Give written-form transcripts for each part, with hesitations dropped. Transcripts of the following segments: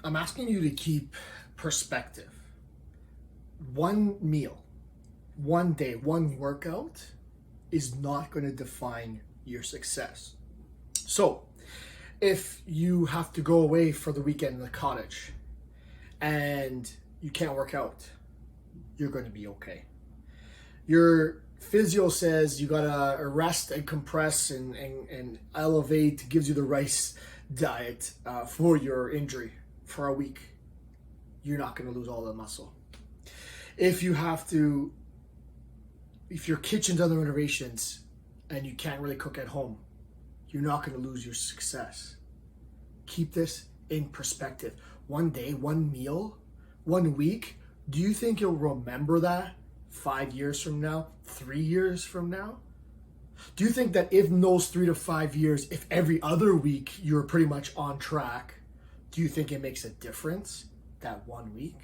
I'm asking you to keep perspective. One meal, one day, one workout is not going to define your success. So, if you have to go away for the weekend in the cottage and you can't work out, you're going to be okay. Your physio says you gotta rest and compress and elevate, gives you the rice diet for your injury for a week. You're not going to lose all the muscle. If your kitchen's under renovations and you can't really cook at home, you're not going to lose your success. Keep this in perspective. One day, one meal, 1 week. Do you think you'll remember that 5 years from now, 3 years from now? Do you think that if in those 3 to 5 years, if every other week you're pretty much on track, do you think it makes a difference that 1 week?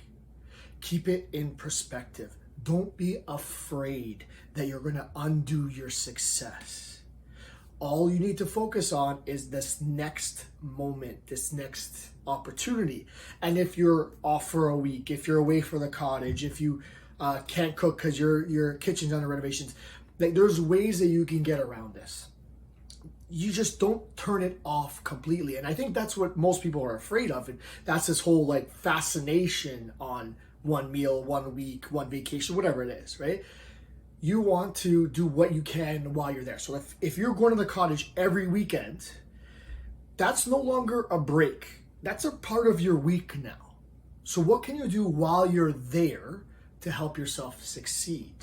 Keep it in perspective. Don't be afraid that you're going to undo your success. All you need to focus on is this next moment, this next opportunity. And if you're off for a week, if you're away for the cottage, if you can't cook because your kitchen's under renovations, there's ways that you can get around this. You just don't turn it off completely. And I think that's what most people are afraid of. And that's this whole like fascination on one meal, 1 week, one vacation, whatever it is, right? You want to do what you can while you're there. So if you're going to the cottage every weekend, that's no longer a break. That's a part of your week now. So what can you do while you're there to help yourself succeed?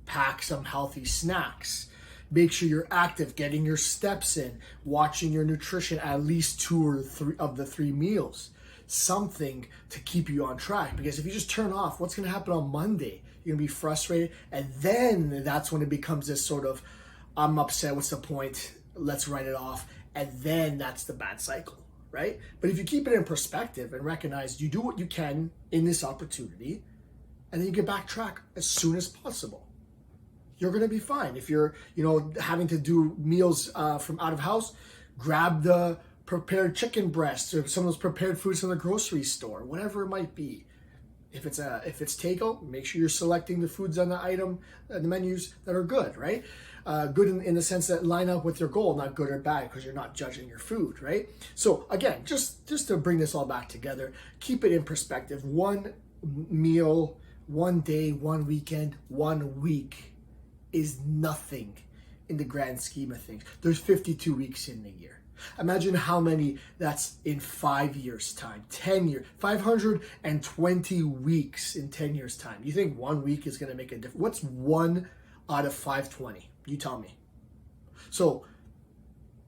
Pack some healthy snacks. Make sure you're active, getting your steps in, watching your nutrition at least 2 or 3 of the 3 meals. Something to keep you on track. Because if you just turn off, what's going to happen on Monday? You're going to be frustrated. And then that's when it becomes this sort of, I'm upset, what's the point? Let's write it off. And then that's the bad cycle, right? But if you keep it in perspective and recognize you do what you can in this opportunity, and then you get back track as soon as possible, you're going to be fine. If you're, having to do meals from out of house, grab the prepared chicken breasts or some of those prepared foods from the grocery store, whatever it might be. If it's takeout, make sure you're selecting the foods on the menus that are good, right? Good in the sense that line up with your goal, not good or bad because you're not judging your food, right? So again, just to bring this all back together, keep it in perspective. One meal, 1 day, 1 weekend, 1 week is nothing in the grand scheme of things. There's 52 weeks in the year. Imagine how many that's in 5 years' time, 10 years, 520 weeks in 10 years' time. You think 1 week is going to make a difference? What's 1 out of 520? You tell me. So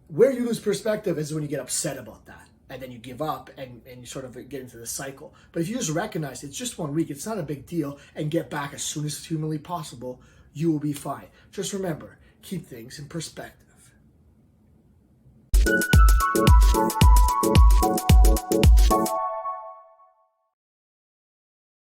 where you lose perspective is when you get upset about that. And then you give up and you sort of get into the cycle. But if you just recognize it's just 1 week, it's not a big deal, and get back as soon as humanly possible, you will be fine. Just remember, keep things in perspective.